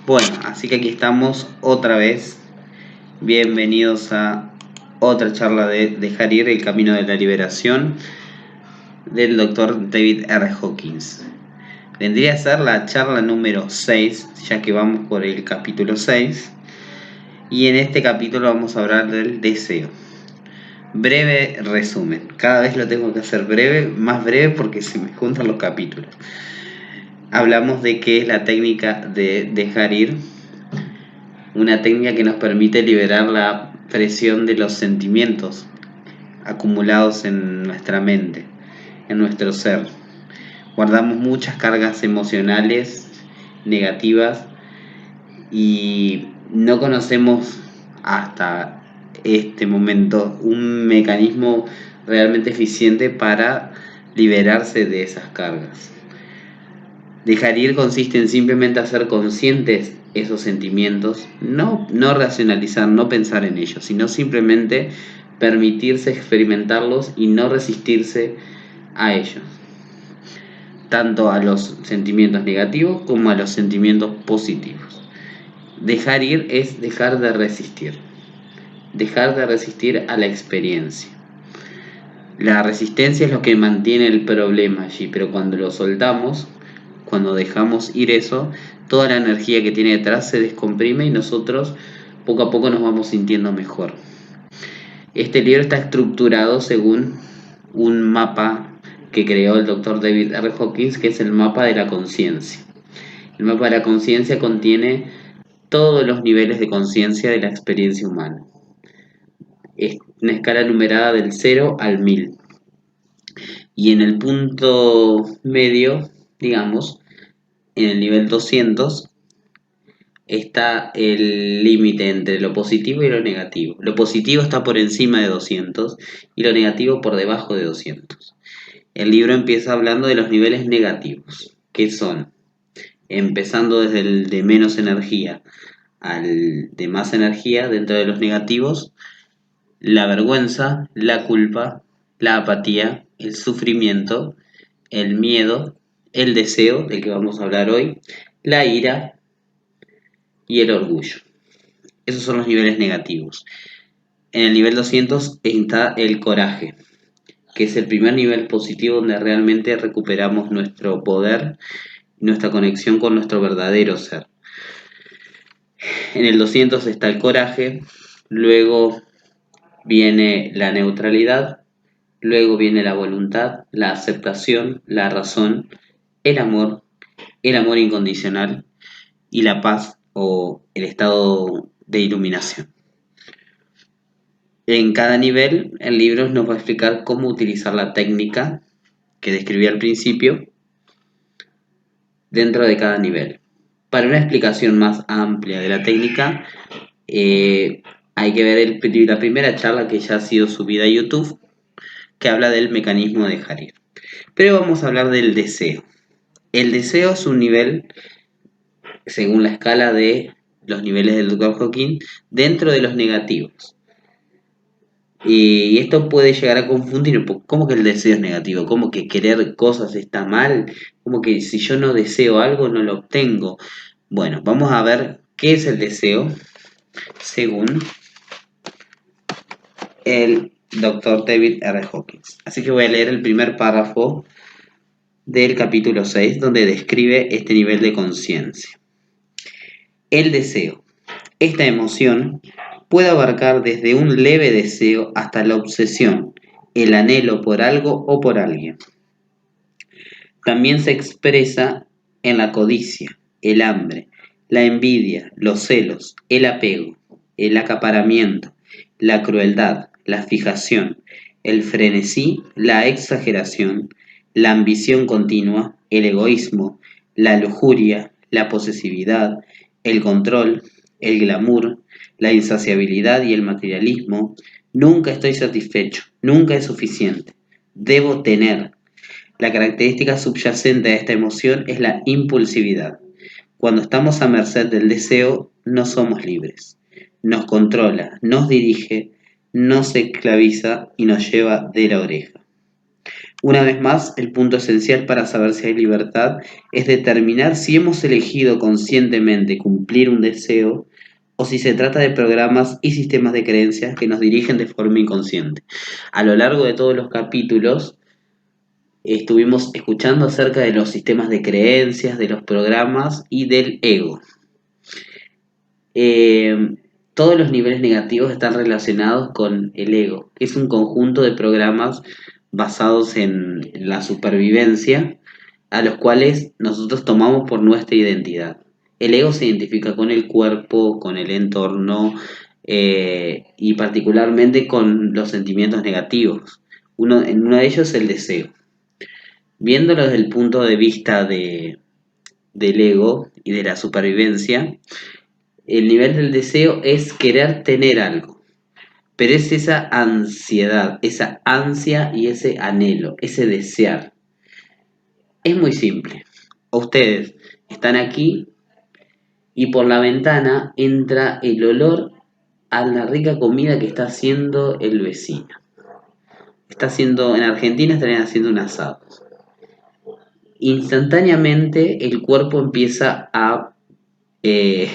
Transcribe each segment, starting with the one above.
Bueno, así que aquí estamos otra vez. Bienvenidos a otra charla de Dejar ir, el camino de la liberación, del doctor David R. Hawkins. Vendría a ser la charla número 6, ya que vamos por el capítulo 6. Y en este capítulo vamos a hablar del deseo. Breve resumen. Cada vez lo tengo que hacer breve, más breve porque se me juntan los capítulos. Hablamos de qué es la técnica de dejar ir. Una técnica que nos permite liberar la presión de los sentimientos acumulados en nuestra mente, en nuestro ser. Guardamos muchas cargas emocionales negativas y no conocemos hasta este momento un mecanismo realmente eficiente para liberarse de esas cargas. Dejar ir consiste en simplemente hacer conscientes esos sentimientos, no racionalizar, no pensar en ellos, sino simplemente permitirse experimentarlos y no resistirse a ellos, tanto a los sentimientos negativos como a los sentimientos positivos. Dejar ir es dejar de resistir a la experiencia. La resistencia es lo que mantiene el problema allí, pero cuando lo soltamos, cuando dejamos ir eso, toda la energía que tiene detrás se descomprime y nosotros poco a poco nos vamos sintiendo mejor. Este libro está estructurado según un mapa que creó el doctor David R. Hawkins, que es el mapa de la conciencia. El mapa de la conciencia contiene todos los niveles de conciencia de la experiencia humana. Es una escala numerada del 0 al 1000. Y en el punto medio, digamos, en el nivel 200, está el límite entre lo positivo y lo negativo. Lo positivo está por encima de 200 y lo negativo por debajo de 200. El libro empieza hablando de los niveles negativos, que son, empezando desde el de menos energía al de más energía. Dentro de los negativos, la vergüenza, la culpa, la apatía, el sufrimiento, el miedo, el deseo, del que vamos a hablar hoy, la ira y el orgullo. Esos son los niveles negativos. En el nivel 200 está el coraje, que es el primer nivel positivo donde realmente recuperamos nuestro poder, nuestra conexión con nuestro verdadero ser. En el 200 está el coraje, luego viene la neutralidad, luego viene la voluntad, la aceptación, la razón, el amor incondicional y la paz o el estado de iluminación. En cada nivel, el libro nos va a explicar cómo utilizar la técnica que describí al principio dentro de cada nivel. Para una explicación más amplia de la técnica, hay que ver la primera charla que ya ha sido subida a YouTube, que habla del mecanismo de dejar ir. Pero vamos a hablar del deseo. El deseo es un nivel, según la escala de los niveles del Dr. Hawkins, dentro de los negativos. Y esto puede llegar a confundir un poco. ¿Cómo que el deseo es negativo? ¿Cómo que querer cosas está mal? ¿Cómo que si yo no deseo algo no lo obtengo? Bueno, vamos a ver qué es el deseo según el Dr. David R. Hawkins. Así que voy a leer el primer párrafo del capítulo 6, donde describe este nivel de conciencia. El deseo. Esta emoción puede abarcar desde un leve deseo hasta la obsesión, el anhelo por algo o por alguien. También se expresa en la codicia, el hambre, la envidia, los celos, el apego, el acaparamiento, la crueldad, la fijación, el frenesí, la exageración, la ambición continua, el egoísmo, la lujuria, la posesividad, el control, el glamour, la insaciabilidad y el materialismo. Nunca estoy satisfecho, nunca es suficiente. Debo tener. La característica subyacente a esta emoción es la impulsividad. Cuando estamos a merced del deseo, no somos libres. Nos controla, nos dirige, nos esclaviza y nos lleva de la oreja. Una vez más, el punto esencial para saber si hay libertad es determinar si hemos elegido conscientemente cumplir un deseo o si se trata de programas y sistemas de creencias que nos dirigen de forma inconsciente. A lo largo de todos los capítulos estuvimos escuchando acerca de los sistemas de creencias, de los programas y del ego. Eh, Todos los niveles negativos están relacionados con el ego, que es un conjunto de programas basados en la supervivencia, a los cuales nosotros tomamos por nuestra identidad. El ego se identifica con el cuerpo, con el entorno y particularmente con los sentimientos negativos. Uno de ellos es el deseo. Viéndolo desde el punto de vista del ego y de la supervivencia, el nivel del deseo es querer tener algo, pero es esa ansiedad, esa ansia y ese anhelo, ese desear. Es muy simple. Ustedes están aquí y por la ventana entra el olor a la rica comida que está haciendo el vecino. En Argentina estarían haciendo un asado. Instantáneamente el cuerpo empieza a eh,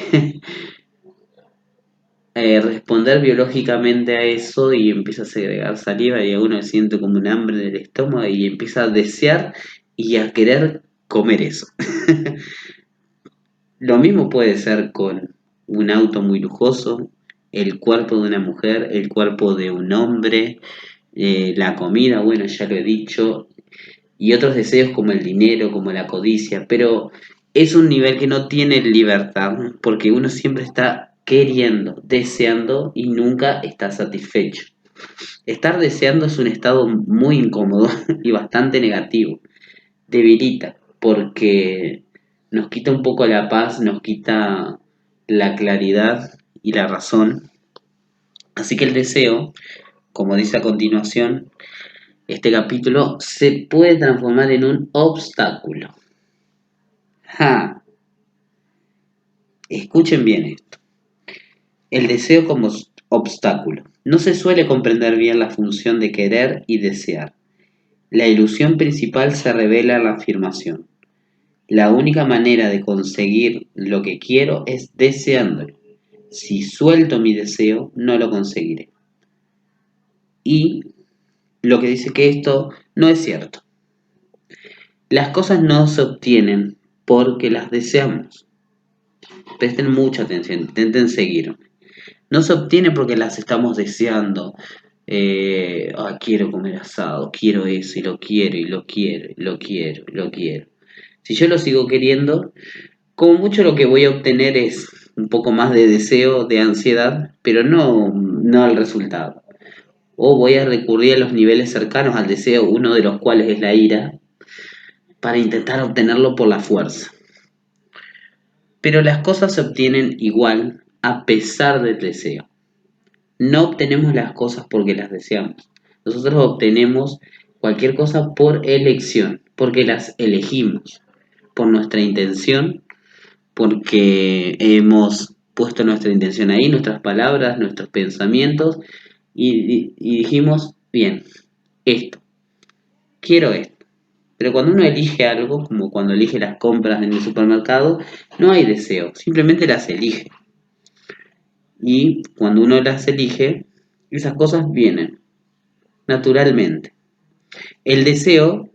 responder biológicamente a eso y empieza a segregar saliva y a uno siente como un hambre en el estómago y empieza a desear y a querer comer eso. Lo mismo puede ser con un auto muy lujoso, el cuerpo de una mujer, el cuerpo de un hombre, la comida, bueno, ya lo he dicho, y otros deseos como el dinero, como la codicia, pero es un nivel que no tiene libertad, porque uno siempre está queriendo, deseando y nunca está satisfecho. Estar deseando es un estado muy incómodo y bastante negativo. Debilita, porque nos quita un poco la paz, nos quita la claridad y la razón. Así que el deseo, como dice a continuación, este capítulo se puede transformar en un obstáculo. ¡Ja! Escuchen bien esto. El deseo como obstáculo. No se suele comprender bien la función de querer y desear. La ilusión principal se revela en la afirmación. La única manera de conseguir lo que quiero es deseándolo. Si suelto mi deseo, no lo conseguiré. Y lo que dice que esto no es cierto. Las cosas no se obtienen porque las deseamos. Presten mucha atención, intenten seguirme. No se obtiene porque las estamos deseando. Quiero comer asado, quiero eso, y lo quiero, y lo quiero, y lo quiero, y lo quiero. Si yo lo sigo queriendo, como mucho lo que voy a obtener es un poco más de deseo, de ansiedad, pero no el resultado. O voy a recurrir a los niveles cercanos al deseo, uno de los cuales es la ira, para intentar obtenerlo por la fuerza. Pero las cosas se obtienen igual a pesar del deseo. No obtenemos las cosas porque las deseamos. Nosotros obtenemos cualquier cosa por elección, porque las elegimos, por nuestra intención, porque hemos puesto nuestra intención ahí, nuestras palabras, nuestros pensamientos, y dijimos, bien, esto, quiero esto. Pero cuando uno elige algo, como cuando elige las compras en el supermercado, no hay deseo, simplemente las elige. Y cuando uno las elige, esas cosas vienen naturalmente. El deseo,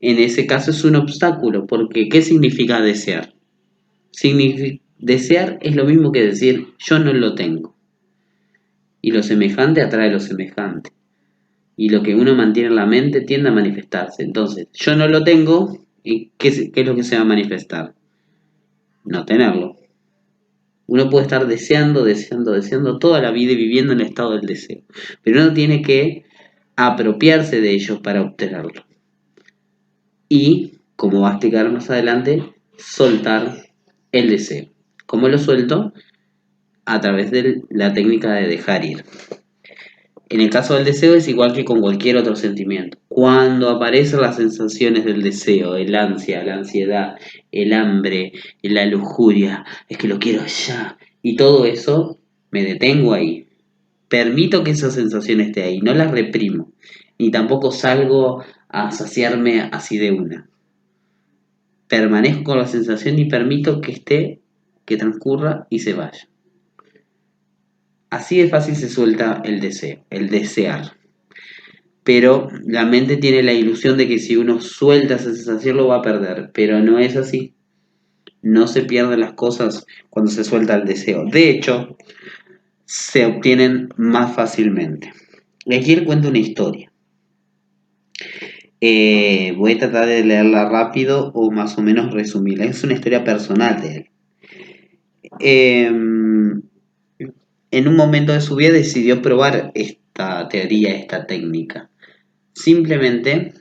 en ese caso, es un obstáculo, porque ¿qué significa desear? Desear es lo mismo que decir yo no lo tengo. Y lo semejante atrae lo semejante. Y lo que uno mantiene en la mente tiende a manifestarse. Entonces, yo no lo tengo, ¿y qué es lo que se va a manifestar? No tenerlo. Uno puede estar deseando, deseando, deseando toda la vida y viviendo en el estado del deseo. Pero uno tiene que apropiarse de ellos para obtenerlo. Y, como va a explicar más adelante, soltar el deseo. ¿Cómo lo suelto? A través de la técnica de dejar ir. En el caso del deseo es igual que con cualquier otro sentimiento. Cuando aparecen las sensaciones del deseo, el ansia, la ansiedad, el hambre, la lujuria, es que lo quiero ya, y todo eso, me detengo ahí. Permito que esa sensación esté ahí, no la reprimo. ni tampoco salgo a saciarme así de una. Permanezco con la sensación y permito que esté, que transcurra y se vaya. Así de fácil se suelta el deseo, el desear. Pero la mente tiene la ilusión de que si uno suelta esa sensación lo va a perder, pero no es así. No se pierden las cosas cuando se suelta el deseo. De hecho, se obtienen más fácilmente. Y aquí le cuento una historia. Voy a tratar de leerla rápido o más o menos resumirla. Es una historia personal de él. Eh, en un momento de su vida decidió probar esta teoría, esta técnica. Simplemente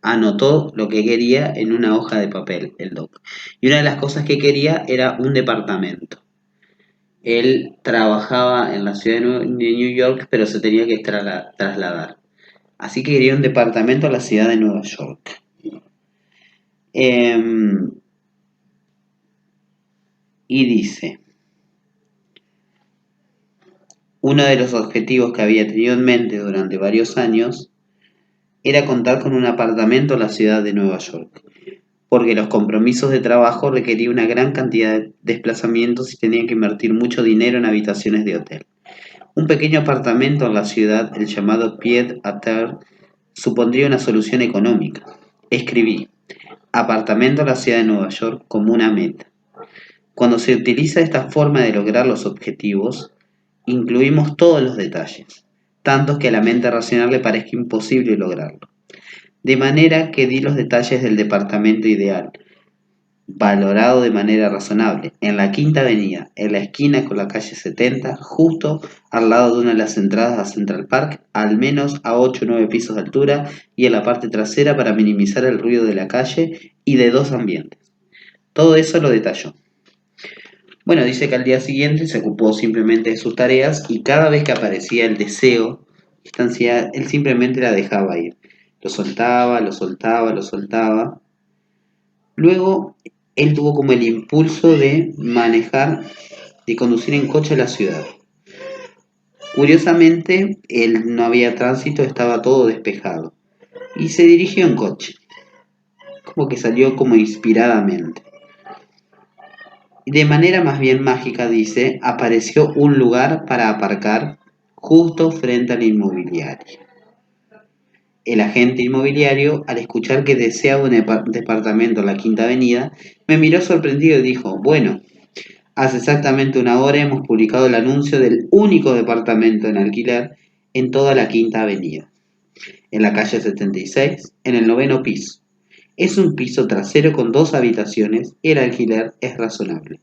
anotó lo que quería en una hoja de papel, el doc. Y una de las cosas que quería era un departamento. Él trabajaba en la ciudad de New York, pero se tenía que trasladar. Así que quería un departamento a la ciudad de Nueva York. Y dice, uno de los objetivos que había tenido en mente durante varios años era contar con un apartamento en la ciudad de Nueva York, porque los compromisos de trabajo requerían una gran cantidad de desplazamientos y tenía que invertir mucho dinero en habitaciones de hotel. Un pequeño apartamento en la ciudad, el llamado pied-à-terre, supondría una solución económica. Escribí, apartamento en la ciudad de Nueva York como una meta. Cuando se utiliza esta forma de lograr los objetivos, incluimos todos los detalles, tantos que a la mente racional le parezca imposible lograrlo. De manera que di los detalles del departamento ideal, valorado de manera razonable, en la Quinta Avenida, en la esquina con la calle 70, justo al lado de una de las entradas a Central Park, al menos a 8 o 9 pisos de altura y en la parte trasera para minimizar el ruido de la calle y de dos ambientes. Todo eso lo detalló. Bueno, dice que al día siguiente se ocupó simplemente de sus tareas y cada vez que aparecía el deseo, esta ansiedad, él simplemente la dejaba ir. Lo soltaba, lo soltaba, lo soltaba. Luego, él tuvo como el impulso de manejar, de conducir en coche a la ciudad. Curiosamente, él no había tránsito, estaba todo despejado. Y se dirigió en coche, como que salió como inspiradamente. De manera más bien mágica, dice, apareció un lugar para aparcar justo frente al inmobiliario. El agente inmobiliario, al escuchar que deseaba un departamento en la Quinta Avenida, me miró sorprendido y dijo, bueno, hace exactamente una hora hemos publicado el anuncio del único departamento en alquiler en toda la Quinta Avenida, en la calle 76, en el 9º piso. Es un piso trasero con 2 habitaciones y el alquiler es razonable.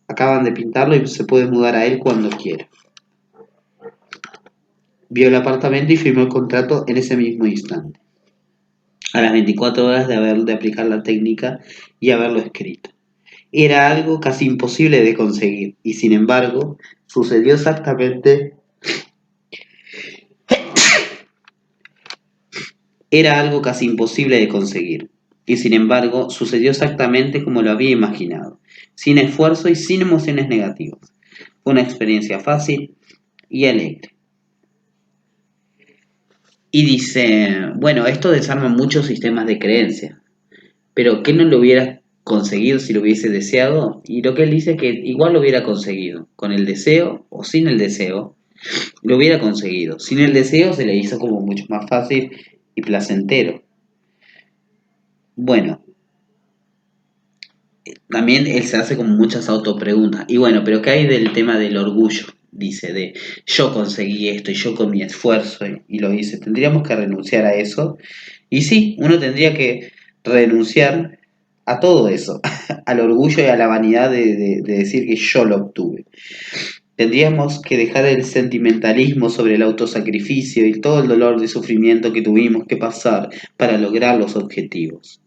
Acaban de pintarlo y se puede mudar a él cuando quiera. Vio el apartamento y firmó el contrato en ese mismo instante, a las 24 horas de aplicar la técnica y haberlo escrito. Era algo casi imposible de conseguir y sin embargo sucedió exactamente. Era algo casi imposible de conseguir y sin embargo sucedió exactamente como lo había imaginado, sin esfuerzo y sin emociones negativas. Fue una experiencia fácil y alegre. Y dice, bueno, esto desarma muchos sistemas de creencia, pero ¿qué no lo hubiera conseguido si lo hubiese deseado? Y lo que él dice es que igual lo hubiera conseguido, con el deseo o sin el deseo, lo hubiera conseguido. Sin el deseo se le hizo como mucho más fácil y placentero. Bueno, también él se hace como muchas autopreguntas. Y bueno, pero ¿qué hay del tema del orgullo? Dice, de yo conseguí esto y yo con mi esfuerzo y lo hice. Tendríamos que renunciar a eso. Y sí, uno tendría que renunciar a todo eso, al orgullo y a la vanidad de decir que yo lo obtuve. Tendríamos que dejar el sentimentalismo sobre el autosacrificio y todo el dolor y sufrimiento que tuvimos que pasar para lograr los objetivos.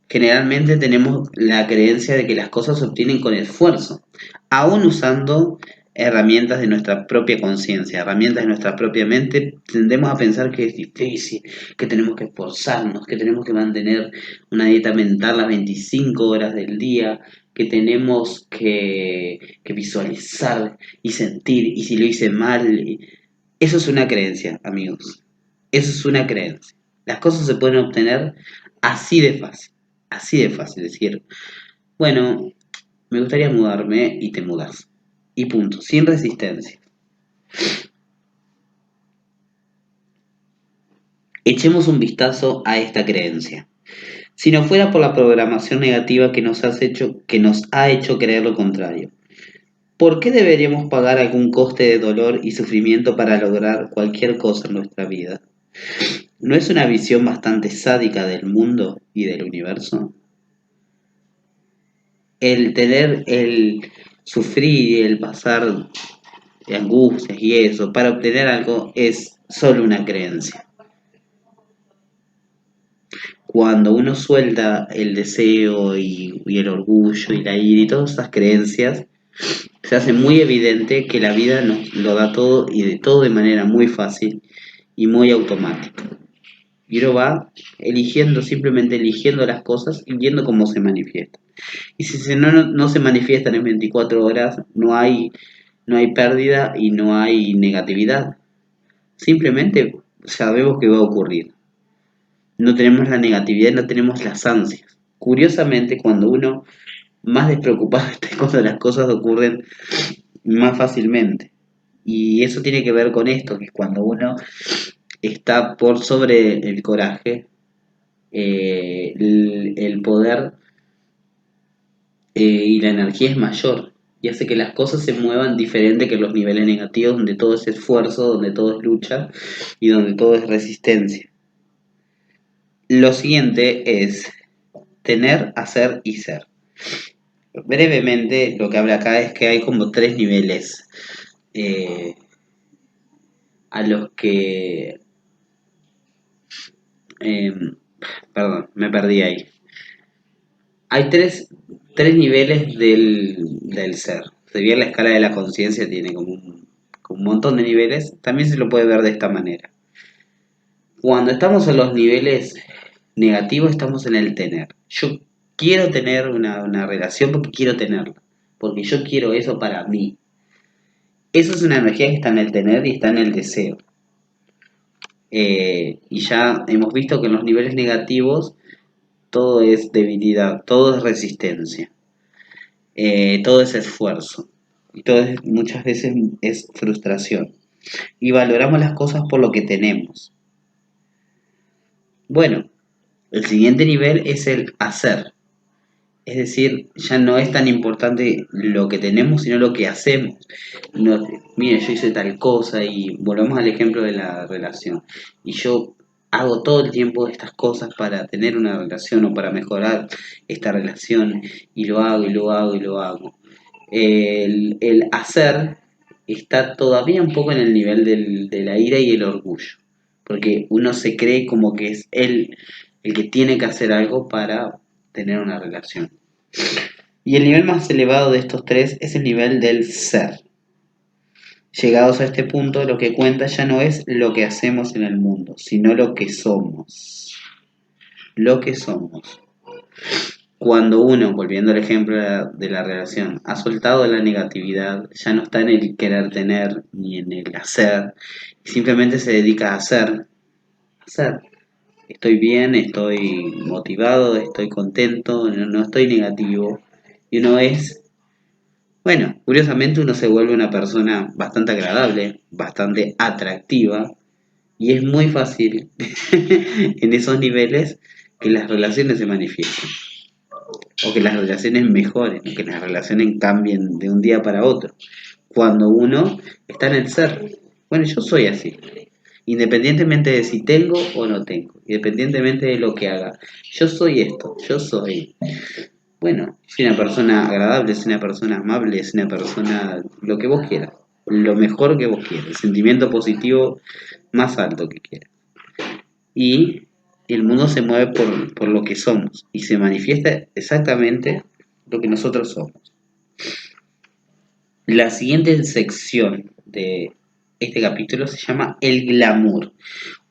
Generalmente tenemos la creencia de que las cosas se obtienen con esfuerzo, aún usando herramientas de nuestra propia conciencia, herramientas de nuestra propia mente, tendemos a pensar que es difícil, que tenemos que esforzarnos, que tenemos que mantener una dieta mental las 25 horas del día, que tenemos que visualizar y sentir, y si lo hice mal, eso es una creencia, amigos. Eso es una creencia. Las cosas se pueden obtener así de fácil. Así de fácil. Es decir, bueno, me gustaría mudarme y te mudas. Y punto, sin resistencia. Echemos un vistazo a esta creencia. Si no fuera por la programación negativa que nos ha hecho creer lo contrario, ¿por qué deberíamos pagar algún coste de dolor y sufrimiento para lograr cualquier cosa en nuestra vida? ¿No es una visión bastante sádica del mundo y del universo? El sufrir y el pasar de angustias y eso para obtener algo es solo una creencia. Cuando uno suelta el deseo y el orgullo y la ira y todas esas creencias, se hace muy evidente que la vida nos lo da todo y de todo de manera muy fácil y muy automática. Y uno va eligiendo, simplemente eligiendo las cosas y viendo cómo se manifiesta. Y si no se manifiestan en 24 horas, no hay pérdida y no hay negatividad. Simplemente sabemos que va a ocurrir. No tenemos la negatividad, no tenemos las ansias. Curiosamente, cuando uno más despreocupado está cuando las cosas ocurren más fácilmente. Y eso tiene que ver con esto, que cuando uno está por sobre el coraje, el poder y la energía es mayor y hace que las cosas se muevan diferente que los niveles negativos donde todo es esfuerzo, donde todo es lucha y donde todo es resistencia. Lo siguiente es tener, hacer y ser. Brevemente, lo que habla acá es que hay como tres niveles eh, a los que... eh, perdón, me perdí ahí. Hay tres niveles del ser. Si bien la escala de la conciencia tiene como un montón de niveles, también se lo puede ver de esta manera. Cuando estamos en los niveles negativos, estamos en el tener. Yo quiero tener una relación porque quiero tenerla, porque yo quiero eso para mí. Eso es una energía que está en el tener y está en el deseo. Y ya hemos visto que en los niveles negativos todo es debilidad, todo es resistencia, todo es esfuerzo y muchas veces es frustración. Y valoramos las cosas por lo que tenemos. Bueno, el siguiente nivel es el hacer. Es decir, ya no es tan importante lo que tenemos, sino lo que hacemos. No, mire, yo hice tal cosa y volvemos al ejemplo de la relación. Y yo hago todo el tiempo estas cosas para tener una relación o para mejorar esta relación y lo hago y lo hago y lo hago. El hacer está todavía un poco en el nivel de la ira y el orgullo, porque uno se cree como que es él el que tiene que hacer algo para tener una relación. Y el nivel más elevado de estos tres es el nivel del ser. Llegados a este punto, lo que cuenta ya no es lo que hacemos en el mundo, sino lo que somos. Lo que somos. Cuando uno, volviendo al ejemplo de la relación, ha soltado la negatividad, ya no está en el querer tener ni en el hacer, simplemente se dedica a hacer. Hacer. Estoy bien, estoy motivado, estoy contento, no estoy negativo. Y uno es, bueno, curiosamente uno se vuelve una persona bastante agradable, bastante atractiva, y es muy fácil en esos niveles que las relaciones se manifiesten, o que las relaciones mejoren, o que las relaciones cambien de un día para otro. Cuando uno está en el ser, bueno, yo soy así, independientemente de si tengo o no tengo, independientemente de lo que haga, yo soy esto, yo soy, bueno, soy una persona agradable, soy una persona amable, soy una persona, lo que vos quieras, lo mejor que vos quieras, el sentimiento positivo más alto que quieras. Y el mundo se mueve por lo que somos y se manifiesta exactamente lo que nosotros somos. La siguiente sección de este capítulo se llama el glamour,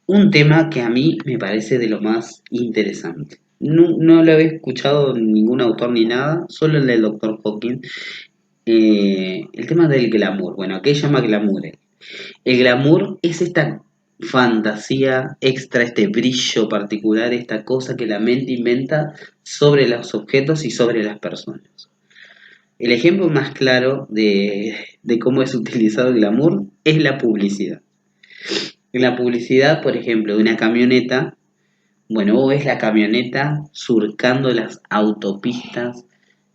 un tema que a mí me parece de lo más interesante. No lo había escuchado ningún autor ni nada, solo el del Dr. Hawking. El tema del glamour, bueno, ¿qué llama glamour? El glamour es esta fantasía extra, este brillo particular, esta cosa que la mente inventa sobre los objetos y sobre las personas. El ejemplo más claro de cómo es utilizado el glamour es la publicidad. En la publicidad, por ejemplo, de una camioneta, bueno, vos ves la camioneta surcando las autopistas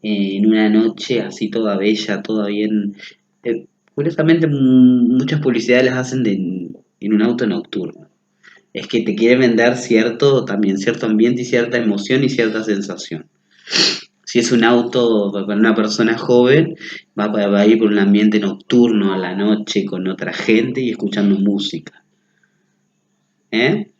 en una noche así toda bella, toda bien. Curiosamente, muchas publicidades las hacen en un auto nocturno. Es que te quiere vender también cierto ambiente y cierta emoción y cierta sensación. Si es un auto para una persona joven, va a ir por un ambiente nocturno a la noche con otra gente y escuchando música. ¿Eh?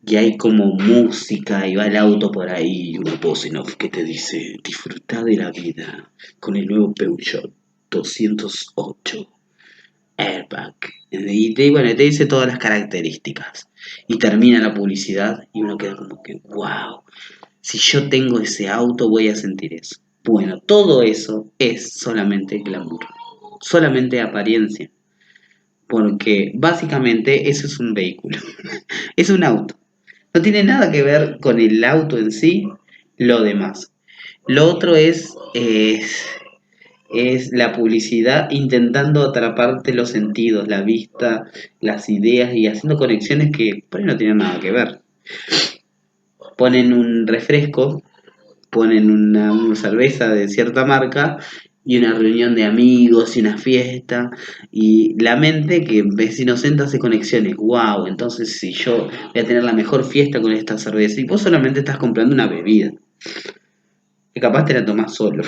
Y hay como música y va el auto por ahí y una voz en off que te dice disfruta de la vida con el nuevo Peugeot 208 Airbag. Bueno, te dice todas las características. Y termina la publicidad y uno queda como que, wow, si yo tengo ese auto voy a sentir eso. Bueno, todo eso es solamente glamour, solamente apariencia, porque básicamente eso es un vehículo, es un auto. No tiene nada que ver con el auto en sí, lo demás. Lo otro es la publicidad intentando atraparte los sentidos, la vista, las ideas y haciendo conexiones que por ahí no tienen nada que ver. Ponen un refresco, ponen una cerveza de cierta marca y una reunión de amigos y una fiesta y la mente que es inocente hace conexiones. Wow, entonces si yo voy a tener la mejor fiesta con esta cerveza y vos solamente estás comprando una bebida que capaz te la tomás solo.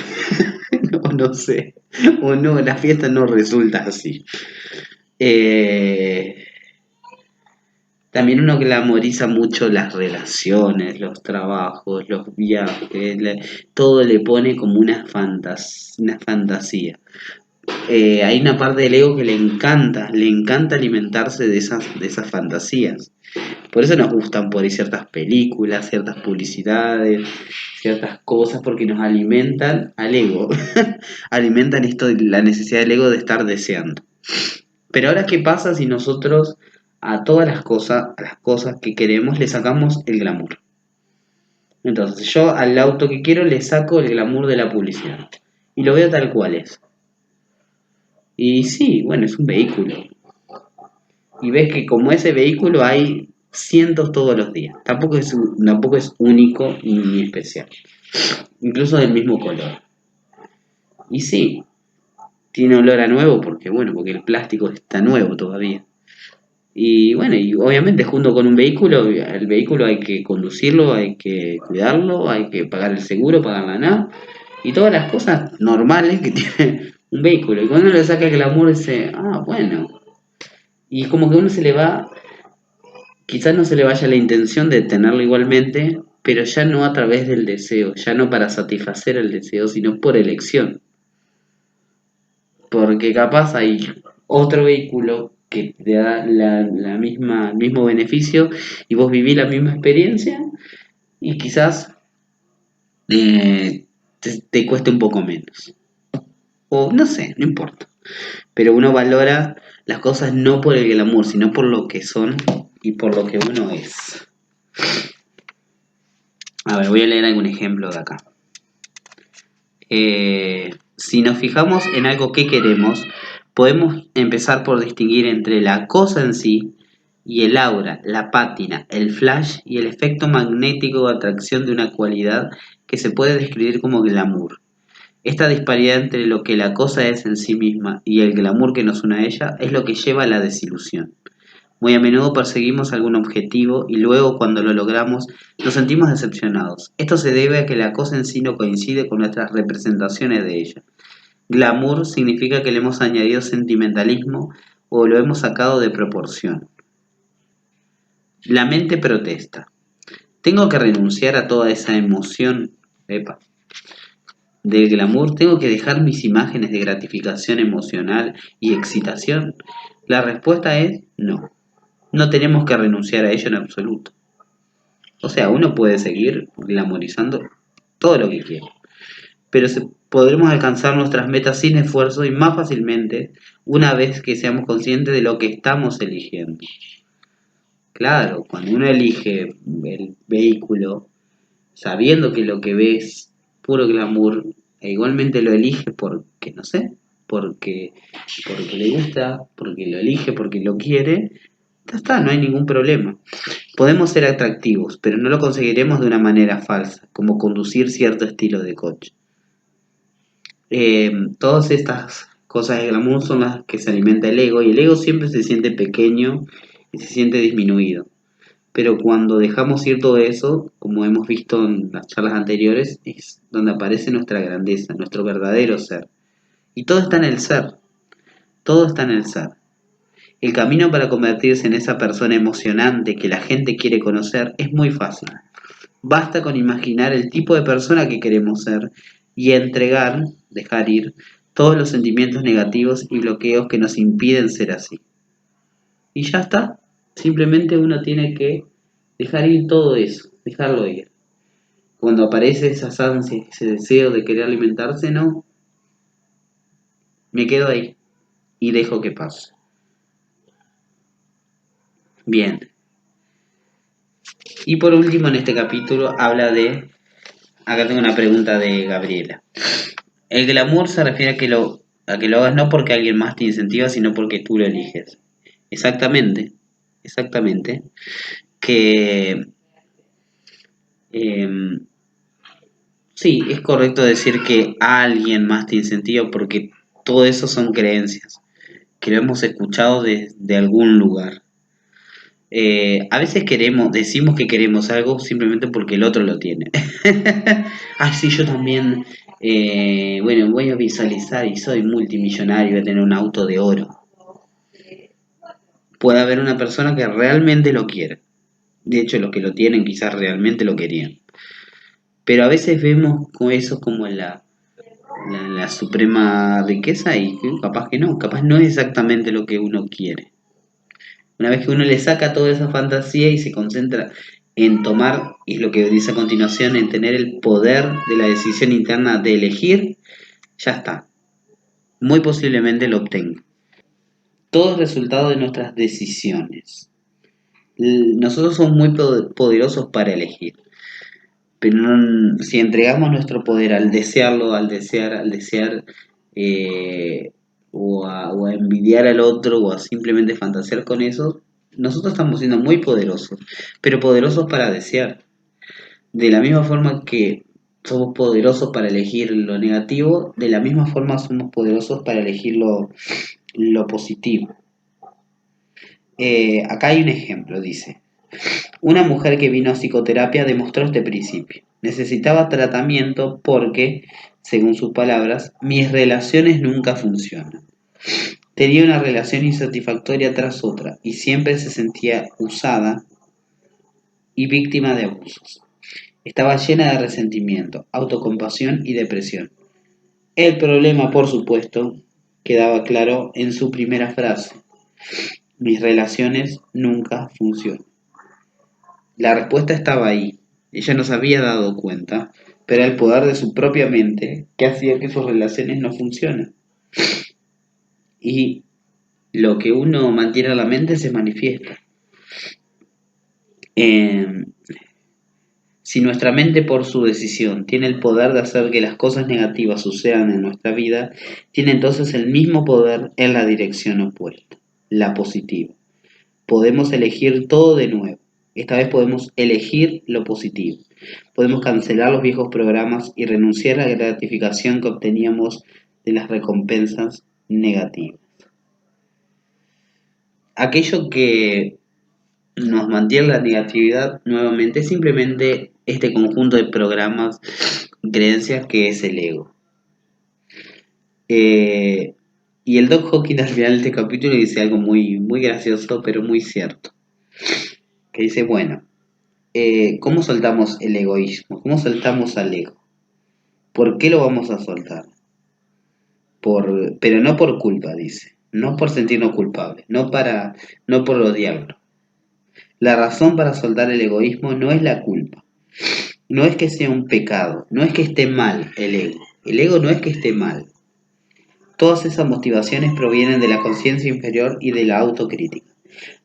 O no sé, o no, la fiesta no resulta así. Eh, También uno glamoriza mucho las relaciones, los trabajos, los viajes, todo le pone como una fantasía. Hay una parte del ego que le encanta alimentarse de esas fantasías. Por eso nos gustan por ahí ciertas películas, ciertas publicidades, ciertas cosas, porque nos alimentan al ego. Alimentan la necesidad del ego de estar deseando. Pero ahora, ¿qué pasa si nosotros a las cosas que queremos, le sacamos el glamour? Entonces, yo al auto que quiero le saco el glamour de la publicidad. Y lo veo tal cual es. Y sí, bueno, es un vehículo. Y ves que como ese vehículo hay cientos todos los días. Tampoco es único ni especial. Incluso del mismo color. Y sí, tiene olor a nuevo porque el plástico está nuevo todavía. Y bueno, y obviamente junto con un vehículo, el vehículo hay que conducirlo, hay que cuidarlo, hay que pagar el seguro, pagar la NAF y todas las cosas normales que tiene un vehículo. Y cuando uno le saca el glamour dice, bueno, y como que uno se le va, quizás no se le vaya la intención de tenerlo igualmente, pero ya no a través del deseo, ya no para satisfacer el deseo, sino por elección. Porque capaz hay otro vehículo que te da el mismo beneficio y vos vivís la misma experiencia y quizás te cueste un poco menos. O no sé, no importa. Pero uno valora las cosas no por el glamour, sino por lo que son y por lo que uno es. A ver, voy a leer algún ejemplo de acá. Si nos fijamos en algo que queremos, podemos empezar por distinguir entre la cosa en sí y el aura, la pátina, el flash y el efecto magnético de atracción de una cualidad que se puede describir como glamour. Esta disparidad entre lo que la cosa es en sí misma y el glamour que nos une a ella es lo que lleva a la desilusión. Muy a menudo perseguimos algún objetivo y luego cuando lo logramos nos sentimos decepcionados. Esto se debe a que la cosa en sí no coincide con nuestras representaciones de ella. Glamour significa que le hemos añadido sentimentalismo o lo hemos sacado de proporción. La mente protesta. Tengo que renunciar a toda esa emoción del glamour. Tengo que dejar mis imágenes de gratificación emocional y excitación. La respuesta es no. No tenemos que renunciar a ello en absoluto. O sea, uno puede seguir glamorizando todo lo que quiere, pero podremos alcanzar nuestras metas sin esfuerzo y más fácilmente una vez que seamos conscientes de lo que estamos eligiendo. Claro, cuando uno elige el vehículo, sabiendo que lo que ve es puro glamour, e igualmente lo elige porque, no sé, porque, porque le gusta, porque lo elige, porque lo quiere, ya está, no hay ningún problema. Podemos ser atractivos, pero no lo conseguiremos de una manera falsa, como conducir cierto estilo de coche. Todas estas cosas de glamour son las que se alimenta el ego, y el ego siempre se siente pequeño y se siente disminuido. Pero cuando dejamos ir todo eso, como hemos visto en las charlas anteriores, es donde aparece nuestra grandeza, nuestro verdadero ser. Y todo está en el ser, todo está en el ser. El camino para convertirse en esa persona emocionante que la gente quiere conocer es muy fácil. Basta con imaginar el tipo de persona que queremos ser y entregar, dejar ir, todos los sentimientos negativos y bloqueos que nos impiden ser así. Y ya está. Simplemente uno tiene que dejar ir todo eso, dejarlo ir. Cuando aparece esas ansias, ese deseo de querer alimentarse, no, me quedo ahí y dejo que pase. Bien. Y por último, en este capítulo habla de, acá tengo una pregunta de Gabriela. El glamour se refiere a que lo hagas no porque alguien más te incentiva, sino porque tú lo eliges. Exactamente, exactamente. Que em, sí, es correcto decir que alguien más te incentiva porque todo eso son creencias que lo hemos escuchado de algún lugar. A veces decimos que queremos algo simplemente porque el otro lo tiene. Ah, sí, yo también, bueno, voy a visualizar y soy multimillonario, voy a tener un auto de oro. Puede haber una persona que realmente lo quiere. De hecho, los que lo tienen quizás realmente lo querían. Pero a veces vemos eso como la suprema riqueza y capaz no es exactamente lo que uno quiere. Una vez que uno le saca toda esa fantasía y se concentra en tomar, y es lo que dice a continuación, en tener el poder de la decisión interna de elegir, ya está. Muy posiblemente lo obtenga. Todo es resultado de nuestras decisiones. Nosotros somos muy poderosos para elegir, pero si entregamos nuestro poder al desearlo, al desear, eh, o a envidiar al otro, o a simplemente fantasear con eso, nosotros estamos siendo muy poderosos, pero poderosos para desear. De la misma forma que somos poderosos para elegir lo negativo, de la misma forma somos poderosos para elegir lo positivo. Acá hay un ejemplo, dice. Una mujer que vino a psicoterapia demostró este principio. Necesitaba tratamiento porque, según sus palabras, mis relaciones nunca funcionan. Tenía una relación insatisfactoria tras otra y siempre se sentía usada y víctima de abusos. Estaba llena de resentimiento, autocompasión y depresión. El problema, por supuesto, quedaba claro en su primera frase. Mis relaciones nunca funcionan. La respuesta estaba ahí. Ella no se había dado cuenta, pero era el poder de su propia mente que hacía que sus relaciones no funcionen. Y lo que uno mantiene en la mente se manifiesta. Eh, si nuestra mente por su decisión tiene el poder de hacer que las cosas negativas sucedan en nuestra vida, tiene entonces el mismo poder en la dirección opuesta, la positiva. Podemos elegir todo de nuevo. Esta vez podemos elegir lo positivo. Podemos cancelar los viejos programas y renunciar a la gratificación que obteníamos de las recompensas negativas. Aquello que nos mantiene la negatividad nuevamente es simplemente este conjunto de programas y creencias que es el ego. Eh, y el Doc Hawkins al final de este capítulo dice algo muy, muy gracioso, pero muy cierto. Que dice, bueno, ¿cómo soltamos el egoísmo? ¿Cómo soltamos al ego? ¿Por qué lo vamos a soltar? Pero no por culpa, dice. No por sentirnos culpables, no por odiarlo. La razón para soltar el egoísmo no es la culpa. No es que sea un pecado, no es que esté mal el ego. El ego no es que esté mal. Todas esas motivaciones provienen de la conciencia inferior y de la autocrítica.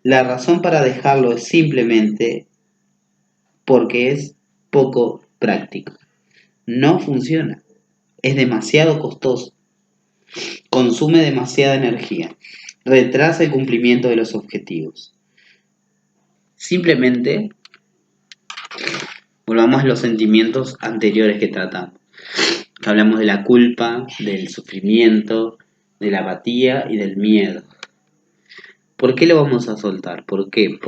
La razón para dejarlo es simplemente porque es poco práctico. No funciona. Es demasiado costoso. Consume demasiada energía. Retrasa el cumplimiento de los objetivos. Simplemente volvamos a los sentimientos anteriores que tratamos. Que hablamos de la culpa, del sufrimiento, de la apatía y del miedo. ¿Por qué lo vamos a soltar? ¿Por qué?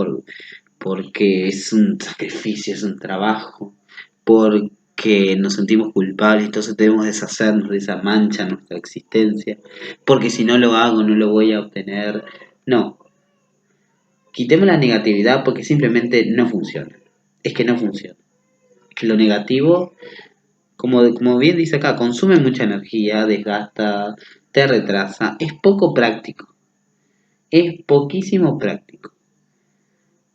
Porque es un sacrificio, es un trabajo, porque nos sentimos culpables, entonces debemos deshacernos de esa mancha en nuestra existencia, porque si no lo hago no lo voy a obtener. No, quitemos la negatividad porque simplemente no funciona. Es que no funciona. Es que lo negativo, como bien dice acá, consume mucha energía, desgasta, te retrasa, es poco práctico, es poquísimo práctico.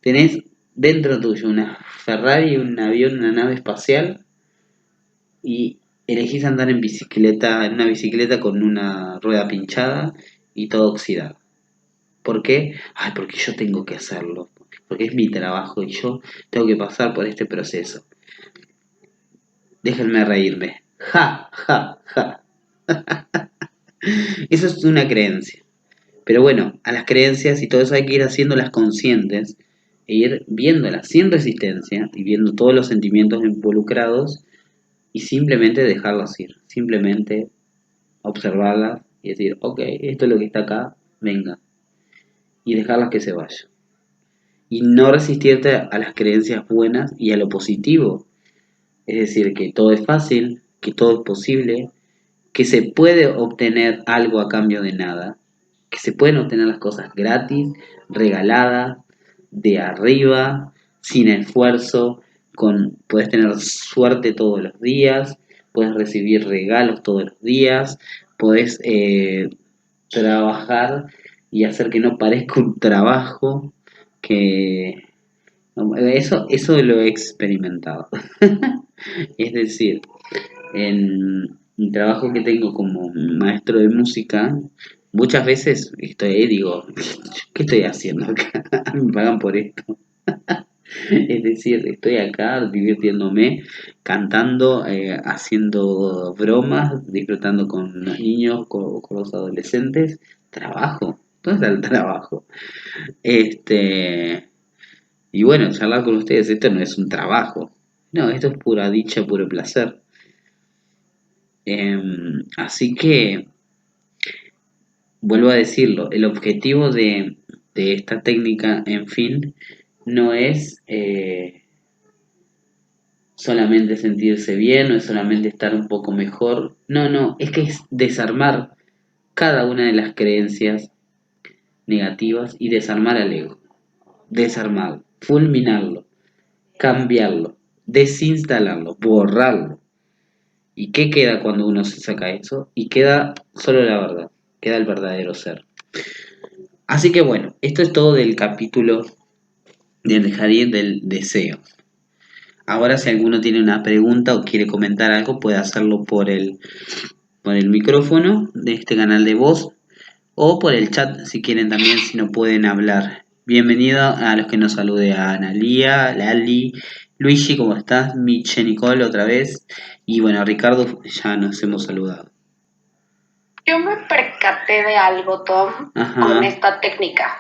Tenés dentro tuyo una Ferrari, un avión, una nave espacial y elegís andar en una bicicleta con una rueda pinchada y todo oxidado. ¿Por qué? Ay, porque yo tengo que hacerlo, porque es mi trabajo y yo tengo que pasar por este proceso. Déjenme reírme. Ja, ja, ja. Eso es una creencia. Pero bueno, a las creencias y todo eso hay que ir haciéndolas conscientes e ir viéndolas sin resistencia y viendo todos los sentimientos involucrados y simplemente dejarlas ir, simplemente observarlas y decir, ok, esto es lo que está acá, venga, y dejarlas que se vayan. Y no resistirte a las creencias buenas y a lo positivo, es decir, que todo es fácil, que todo es posible, que se puede obtener algo a cambio de nada, que se pueden obtener las cosas gratis, regaladas, de arriba, sin esfuerzo, puedes tener suerte todos los días, puedes recibir regalos todos los días, puedes trabajar y hacer que no parezca un trabajo, que eso lo he experimentado. Es decir, en el trabajo que tengo como maestro de música, muchas veces estoy ahí y digo, ¿qué estoy haciendo acá? Me pagan por esto. Es decir, estoy acá divirtiéndome, cantando, haciendo bromas, disfrutando con los niños, con los adolescentes. Trabajo, ¿dónde está el trabajo? Este, y bueno, charlar con ustedes, esto no es un trabajo. No, esto es pura dicha, puro placer. Así que, vuelvo a decirlo, el objetivo de esta técnica, en fin, no es solamente sentirse bien, no es solamente estar un poco mejor, no, no, es que es desarmar cada una de las creencias negativas y desarmar al ego, desarmarlo, fulminarlo, cambiarlo, desinstalarlo, borrarlo. ¿Y qué queda cuando uno se saca eso? Y queda solo la verdad, queda el verdadero ser. Así que bueno, esto es todo del capítulo del jardín del deseo. Ahora si alguno tiene una pregunta o quiere comentar algo, puede hacerlo por el micrófono de este canal de voz o por el chat si quieren también, si no pueden hablar. Bienvenido a los que nos salude a Analía, Lali, Luigi, ¿cómo estás? Miche, Nicole otra vez. Y bueno, Ricardo, ya nos hemos saludado. Yo me percaté de algo, Tom, con Ajá, esta técnica.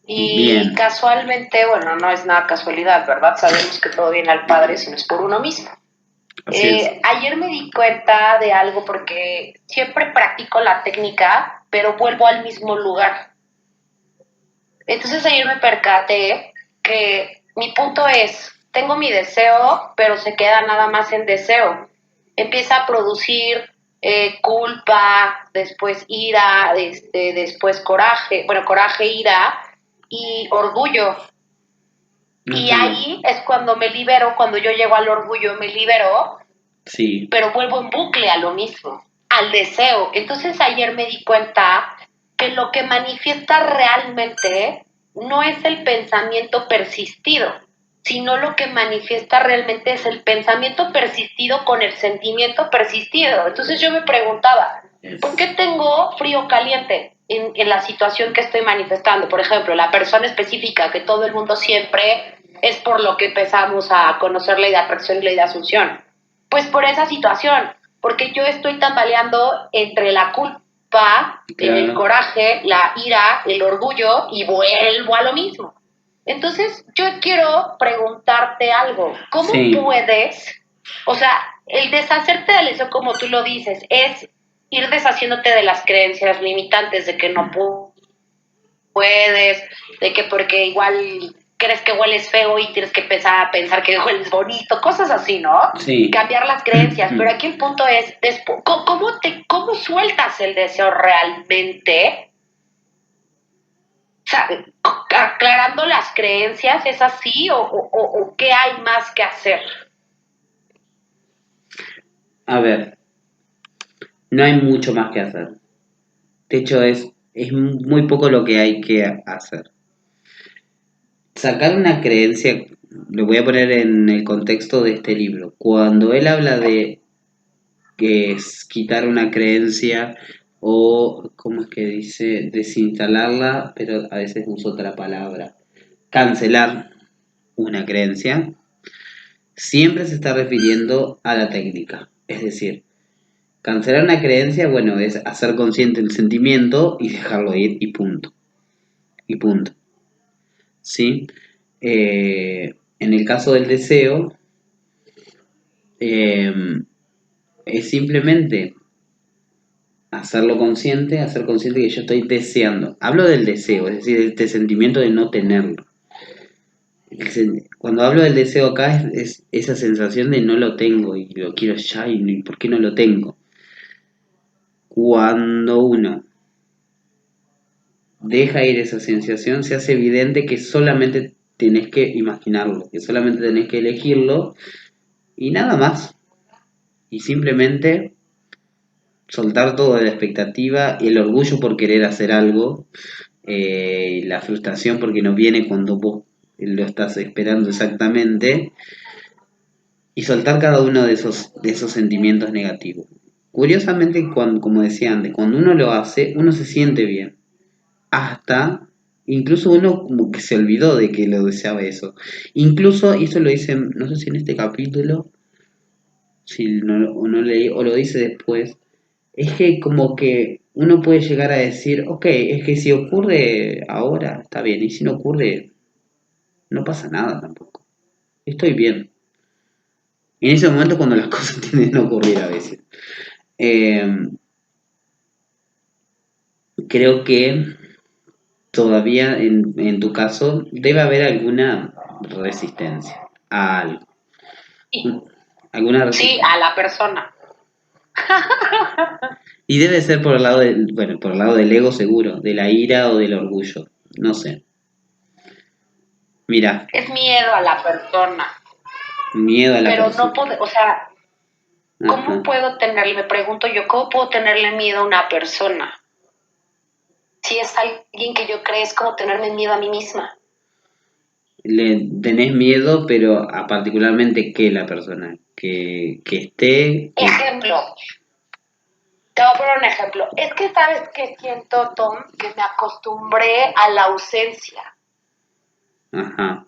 Y bien, casualmente, bueno, no es nada casualidad, ¿verdad? Sabemos que todo viene al Padre si no es por uno mismo. así es. Ayer me di cuenta de algo porque siempre practico la técnica, pero vuelvo al mismo lugar. Entonces ayer me percaté que mi punto es, tengo mi deseo, pero se queda nada más en deseo. Empieza a producir culpa, después ira, después coraje, bueno, coraje, ira y orgullo. Y Ajá, ahí es cuando me libero, cuando yo llego al orgullo, me libero, sí, pero vuelvo en bucle a lo mismo, al deseo. Entonces ayer me di cuenta que lo que manifiesta realmente no es el pensamiento persistido, sino lo que manifiesta realmente es el pensamiento persistido con el sentimiento persistido. Entonces yo me preguntaba, ¿por es, qué tengo frío caliente? en la situación que estoy manifestando. Por ejemplo, la persona específica que todo el mundo siempre es por lo que empezamos a conocer ley de atracción y ley de asunción. Pues por esa situación, porque yo estoy tambaleando entre la culpa, el Claro. coraje, la ira, el orgullo y vuelvo a lo mismo. Entonces, yo quiero preguntarte algo. ¿Cómo Sí, puedes, o sea, el deshacerte del eso, como tú lo dices, es ir deshaciéndote de las creencias limitantes de que no puedes, de que porque igual crees que hueles feo y tienes que empezar a pensar que hueles bonito, cosas así, ¿no? sí. Cambiar las creencias, pero aquí el punto es, ¿cómo sueltas el deseo realmente? O sea, aclarando las creencias, ¿es así o qué hay más que hacer? A ver, no hay mucho más que hacer. De hecho, es muy poco lo que hay que hacer. Sacar una creencia, lo voy a poner en el contexto de este libro. Cuando él habla de que es quitar una creencia o, ¿cómo es que dice? Desinstalarla, pero a veces uso otra palabra. Cancelar una creencia, siempre se está refiriendo a la técnica. Es decir, cancelar una creencia, bueno, es hacer consciente el sentimiento y dejarlo ir y punto. Y punto. ¿Sí? En el caso del deseo, eh, es simplemente hacer consciente que yo estoy deseando. Hablo del deseo, es decir, este sentimiento de no tenerlo. Cuando hablo del deseo acá es esa sensación de no lo tengo y lo quiero ya y ¿por qué no lo tengo? Cuando uno deja ir esa sensación, se hace evidente que solamente tenés que imaginarlo, que solamente tenés que elegirlo y nada más. Y simplemente soltar todo de la expectativa, el orgullo por querer hacer algo, la frustración porque no viene cuando vos lo estás esperando exactamente, y soltar cada uno de esos sentimientos negativos. Curiosamente, como decía antes, cuando uno lo hace, uno se siente bien. Hasta, incluso uno como que se olvidó de que lo deseaba eso. Incluso, y eso lo dice, no sé si en este capítulo, si no, o no leí, o lo dice después, es que como que uno puede llegar a decir, ok, es que si ocurre ahora, está bien, y si no ocurre, no pasa nada tampoco. Estoy bien. Y en ese momento cuando las cosas tienden a ocurrir a veces. Eh, creo que todavía en tu caso debe haber alguna resistencia a algo. Sí, Alguna sí, resistencia. a la persona. Y debe ser por el lado del, bueno, por el lado del ego seguro, de la ira o del orgullo. No sé. Mira, Es miedo a la persona, miedo a la pero no persona. puedo, o sea, Ajá. ¿cómo puedo tenerle, me pregunto yo, cómo puedo tenerle miedo a una persona? Si es alguien que yo creo es como tenerme miedo a mí misma. Le tenés miedo, pero a particularmente que la persona, que esté, que... Ejemplo, te voy a poner un ejemplo. Es que sabes que siento, Tom, que me acostumbré a la ausencia. Ajá.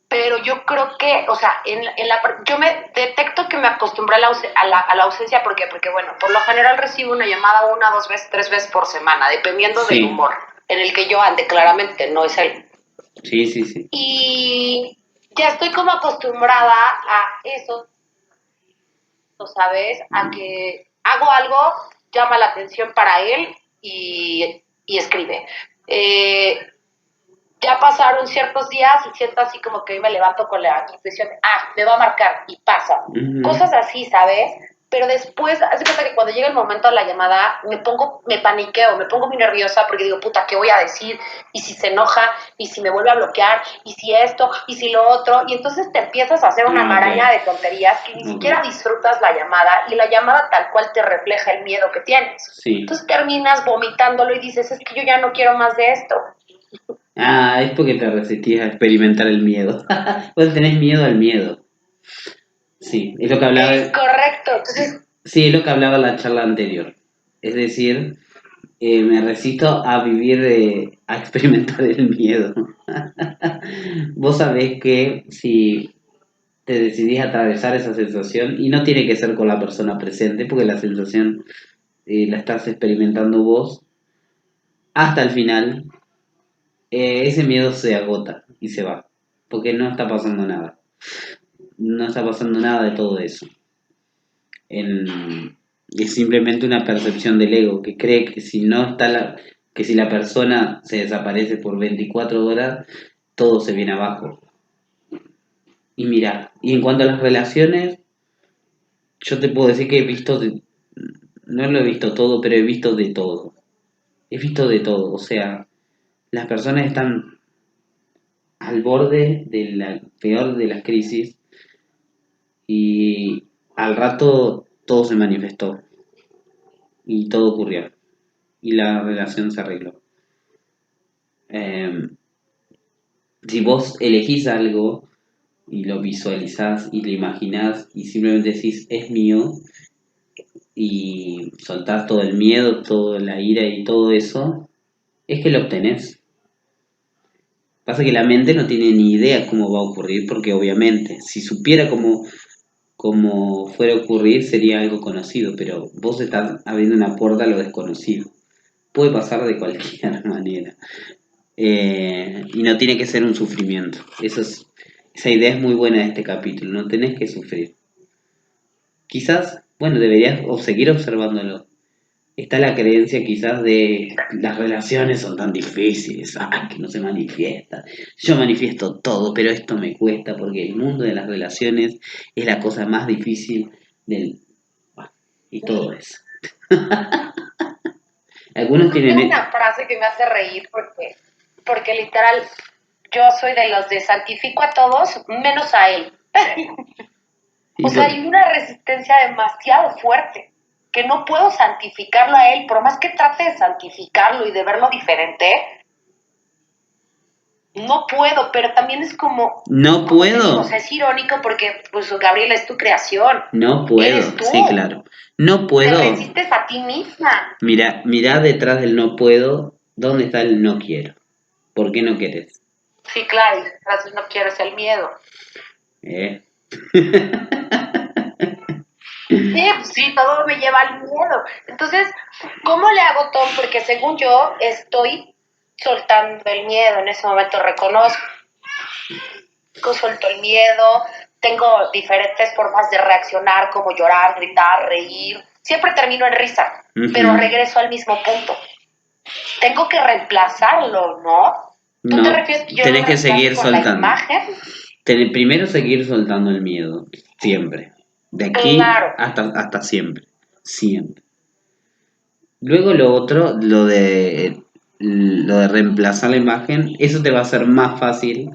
Pero yo creo que, o sea, yo me detecto que me acostumbré a la ausencia, ¿por qué? Porque, bueno, por lo general recibo una llamada una, dos veces, tres veces por semana, dependiendo del Sí, humor en el que yo ande, claramente, no es él. sí, sí, sí. Y ya estoy como acostumbrada a eso, ¿sabes? A que hago algo, llama la atención para él y escribe. Eh, ya pasaron ciertos días y siento así como que hoy me levanto con la intuición, me va a marcar y pasa. Ujú. Cosas así, ¿sabes? Pero después, hace cuenta que cuando llega el momento de la llamada, me paniqueo, me pongo muy nerviosa porque digo, puta, ¿qué voy a decir? Y si se enoja, y si me vuelve a bloquear, y si esto, y si lo otro. Y entonces te empiezas a hacer una Ah, ok, maraña de tonterías que ni ok. siquiera disfrutas la llamada y la llamada tal cual te refleja el miedo que tienes. Sí. Entonces terminas vomitándolo y dices, es que yo ya no quiero más de esto. Ah, es porque te resistís a experimentar el miedo. Vos tenés miedo al miedo. Sí, es lo que hablaba. Es correcto. Entonces, Sí, es lo que hablaba la charla anterior. Es decir, Me resisto a vivir, a experimentar el miedo. Vos sabés que si te decidís a atravesar esa sensación, y no tiene que ser con la persona presente, porque la sensación la estás experimentando vos, hasta el final, ese miedo se agota y se va, porque no está pasando nada. No está pasando nada de todo eso. Es simplemente una percepción del ego que cree que si no está que si la persona se desaparece por 24 horas, todo se viene abajo. Y mira, y en cuanto a las relaciones, yo te puedo decir que no lo he visto todo, pero he visto de todo. He visto de todo, o sea, las personas están al borde de la peor de las crisis y al rato todo se manifestó y todo ocurrió y la relación se arregló. Eh, si vos elegís algo y lo visualizás y lo imaginás y simplemente decís es mío y soltás todo el miedo, toda la ira y todo eso, es que lo obtenés. Pasa que la mente no tiene ni idea cómo va a ocurrir porque obviamente si supiera cómo fuera a ocurrir sería algo conocido, pero vos estás abriendo una puerta a lo desconocido. Puede pasar de cualquier manera. Y no tiene que ser un sufrimiento. Esa idea es muy buena de este capítulo, no tenés que sufrir. Quizás, bueno, deberías seguir observándolo. Está la creencia quizás de las relaciones son tan difíciles, que no se manifiesta. Yo manifiesto todo, pero esto me cuesta porque el mundo de las relaciones es la cosa más difícil del... Bueno, y todo eso. Algunos Tengo tienen... una frase que me hace reír porque literal yo soy de los de santifico a todos menos a él. O y sea, por- hay una resistencia demasiado fuerte que no puedo santificarlo a él, por más que trate de santificarlo y de verlo diferente, no puedo, pero también es no como te digo, o puedo, sea, es irónico porque, pues, Gabriela, es tu creación, no eres puedo, tú, sí, claro. No te puedo. resistes a ti misma. Mira detrás del no puedo, ¿dónde está el no quiero? ¿Por qué no querés? Sí, claro, y tras no quieres el miedo. ¿Eh? Sí, pues sí, todo me lleva al miedo. Entonces, ¿cómo le hago, Tom? Porque según yo estoy soltando el miedo, en ese momento reconozco, suelto el miedo, tengo diferentes formas de reaccionar, como llorar, gritar, reír. Siempre termino en risa, pero Ujú. regreso al mismo punto. Tengo que reemplazarlo, ¿no? ¿Tú te No, refieres que yo lo tenés que reemplazo seguir por la soltando. imagen? Primero seguir soltando el miedo, siempre. De aquí Claro. hasta siempre. Siempre. Luego lo otro, lo de reemplazar la imagen, eso te va a ser más fácil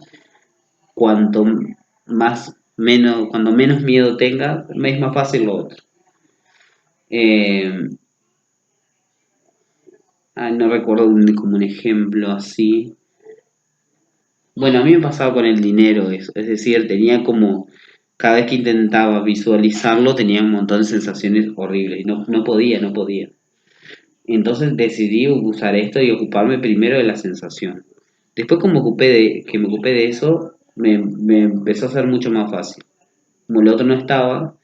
cuanto cuando menos miedo tengas, es más fácil lo otro. Eh, no recuerdo como un ejemplo así. Bueno, a mí me pasaba con el dinero eso, es decir, tenía como, cada vez que intentaba visualizarlo, tenía un montón de sensaciones horribles y no podía. Entonces decidí usar esto y ocuparme primero de la sensación. Después que me ocupé de eso, me empezó a ser mucho más fácil. Como el otro no estaba,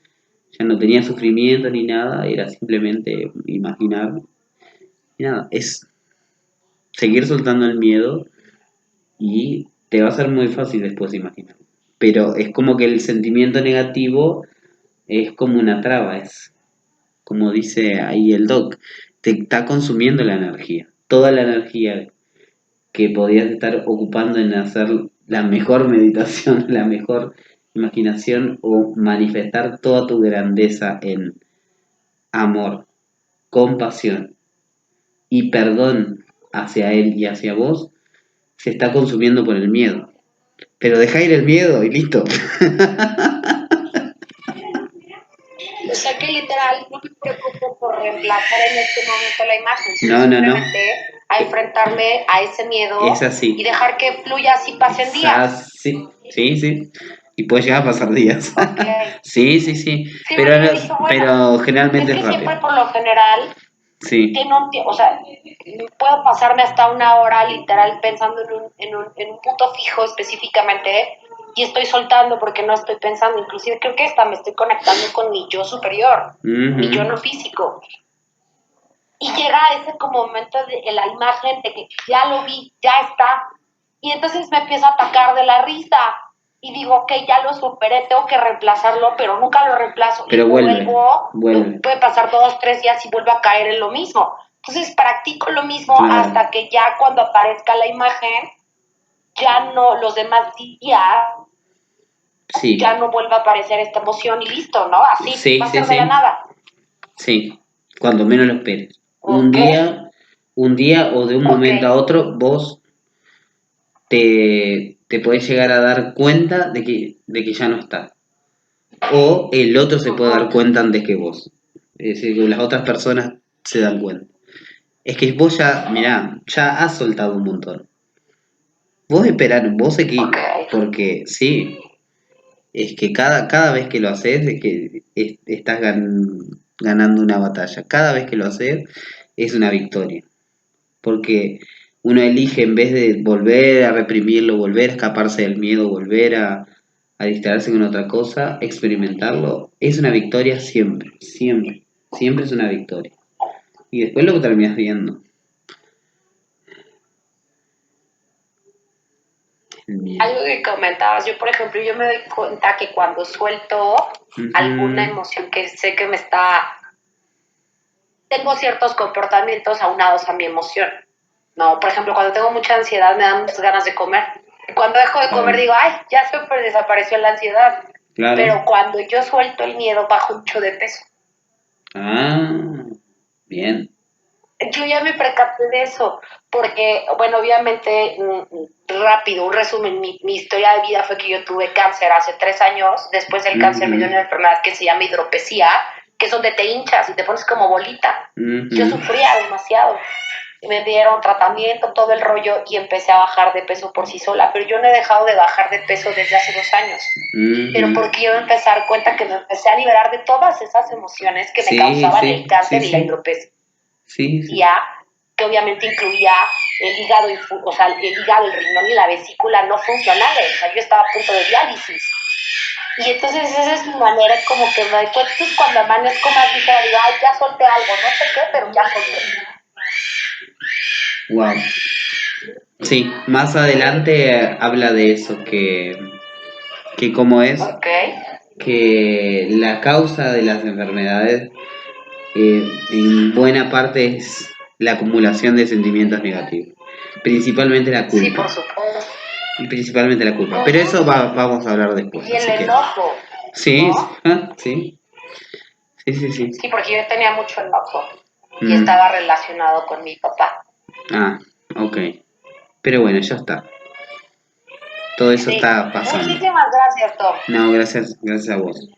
ya no tenía sufrimiento ni nada, era simplemente imaginar. Y nada, es seguir soltando el miedo y te va a ser muy fácil después imaginar. Pero es como que el sentimiento negativo es como una traba, es como dice ahí el doc, te está consumiendo la energía. Toda la energía que podías estar ocupando en hacer la mejor meditación, la mejor imaginación o manifestar toda tu grandeza en amor, compasión y perdón hacia él y hacia vos, se está consumiendo por el miedo. Pero deja ir el miedo y listo. O sea que literal no me preocupo por reemplazar en este momento la imagen, sino No, no, no. simplemente a enfrentarme a ese Es miedo y así. dejar que fluya así pasen días. Sí, sí, sí. Y puede llegar a pasar días. Ok. Sí, sí, sí. Sí, porque yo dije, bueno, Pero es generalmente es que siempre rápido. por lo general Sí. que no, o sea, puedo pasarme hasta una hora literal pensando en un punto fijo específicamente y estoy soltando porque no estoy pensando, inclusive creo que esta me estoy conectando con mi yo superior, mi yo no Ujú. físico. Y llega ese como momento de la imagen de que ya lo vi, ya está. Y entonces me empiezo a atacar de la risa. Y digo, ok, ya lo superé, tengo que reemplazarlo, pero nunca lo reemplazo. Y Pero vuelve, vuelvo, vuelve. puede pasar 2, 3 días y vuelvo a caer en lo mismo. Entonces practico lo mismo Claro. hasta que ya cuando aparezca la imagen, ya no, los demás días, Sí. ya no vuelva a aparecer esta emoción y listo, ¿no? Así, Sí, va a sí, ser de la sí. nada. Sí. Cuando menos lo esperes. Ok, Un día o de un ok, momento a otro, vos te podés llegar a dar cuenta de que ya no está. O el otro se puede dar ujú, cuenta antes que vos. Es decir, que las otras personas se dan cuenta. Es que vos ya, mirá, ya has soltado un montón. Vos esperar, vos aquí, ok. porque sí, es que cada vez que lo haces, es que estás ganando una batalla. Cada vez que lo haces, es una victoria. Porque uno elige en vez de volver a reprimirlo, volver a escaparse del miedo, volver a distraerse con otra cosa, experimentarlo, es una victoria siempre, siempre, siempre es una victoria. Y después lo terminas viendo, el miedo. Algo que comentabas, yo por ejemplo, yo me doy cuenta que cuando suelto alguna Ujú, emoción que sé que me está, tengo ciertos comportamientos aunados a mi emoción, ¿no? Por ejemplo, cuando tengo mucha ansiedad me dan muchas ganas de comer. Y cuando dejo de comer claro, digo, ay, ya se desapareció la ansiedad. Pero claro. cuando yo suelto el miedo bajo mucho de peso. Ah, bien. Yo ya me percaté de eso, porque, bueno, obviamente, rápido, un resumen, mi historia de vida fue que yo tuve cáncer hace 3 años, después del cáncer me dio Ujú, una enfermedad que se llama hidropesía, que es donde te hinchas y te pones como bolita. Yo ujú, sufría demasiado, me dieron tratamiento, todo el rollo y empecé a bajar de peso por sí sola, pero yo no he dejado de bajar de peso desde hace 2 años. Pero ujú. porque yo me empecé a dar cuenta que me empecé a liberar de todas esas emociones que me Sí, causaban el sí, sí, cáncer y la sí, hidropesía, sí, sí. que obviamente incluía el hígado, o sea, el hígado, el riñón y la vesícula no funcionales. O sea, yo estaba a punto de diálisis. Y entonces esa es mi manera como que me doy cuenta. Entonces cuando amanezco más ligera, digo, ay, ya solté algo, no sé qué, pero ya solté. Wow. Sí, más adelante habla de eso, que cómo es Ok. que la causa de las enfermedades en buena parte es la acumulación de sentimientos negativos, principalmente la Sí, por culpa, supuesto. y principalmente la culpa. Pero Ujú. eso vamos a hablar después, Y el así que enojo, sí, ¿no? sí, sí, sí, sí. Sí, porque yo tenía mucho enojo y Mm, estaba relacionado con mi papá. ah, ok. Pero bueno, ya está. Todo eso Sí. está pasando. Muchísimas gracias, Tom. No, gracias, gracias a vos.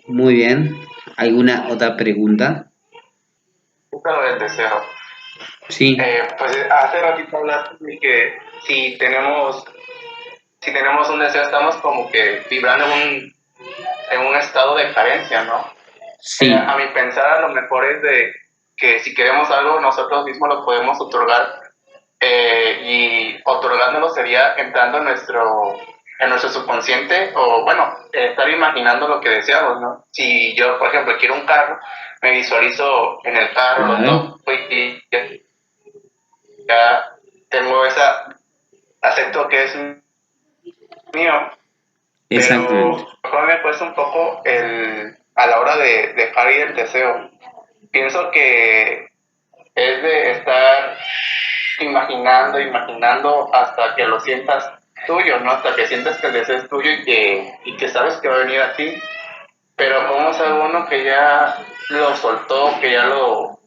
Muy bien. ¿Alguna otra pregunta? Lo del deseo. Sí. Pues hace ratito hablaste de que si tenemos un deseo, estamos como que vibrando en un estado de carencia, ¿no? A Sí, mi pensar, a lo mejor es de que si queremos algo, nosotros mismos lo podemos otorgar, y otorgándolo sería entrando en nuestro subconsciente, o bueno, estar imaginando lo que deseamos, ¿no? Si yo, por ejemplo, quiero un carro, me visualizo en el carro, lo claro, toco y ya tengo acepto que es mío, exactamente. pero mejor me cuesta un poco a la hora de dejar ir el deseo. Pienso que es de estar imaginando, imaginando hasta que lo sientas tuyo, ¿no? Hasta que sientas que el deseo es tuyo y que sabes que va a venir a ti. Pero ¿cómo sabe uno que ya lo soltó, que ya lo...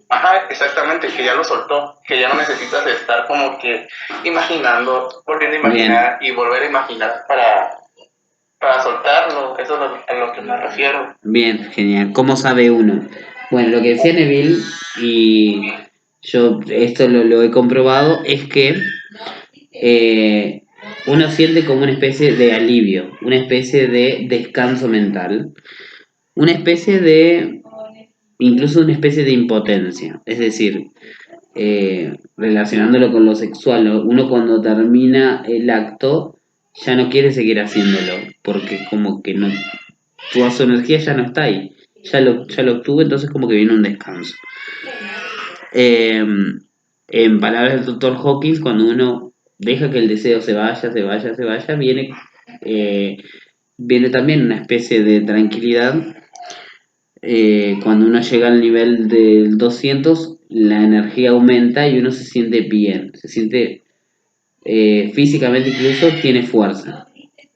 Ajá, exactamente, que ya lo soltó, que ya no necesitas estar como que imaginando, volviendo a Bien, imaginar y volver a imaginar para soltarlo? Eso es a lo que me refiero. bien, genial. ¿Cómo sabe uno? Bueno, lo que decía Neville, y yo esto lo he comprobado, es que eh, uno siente como una especie de alivio, una especie de descanso mental, una especie de incluso una especie de impotencia. Es decir, relacionándolo con lo sexual, ¿no? Uno cuando termina el acto ya no quiere seguir haciéndolo, porque como que no, toda su energía ya no está ahí, ya lo obtuvo, entonces como que viene un descanso. Eh, en palabras del doctor Hawkins, cuando uno deja que el deseo se vaya, se vaya, se vaya, eh, viene también una especie de tranquilidad. Cuando uno llega al nivel del 200 la energía aumenta y uno se siente bien, se siente físicamente incluso tiene fuerza,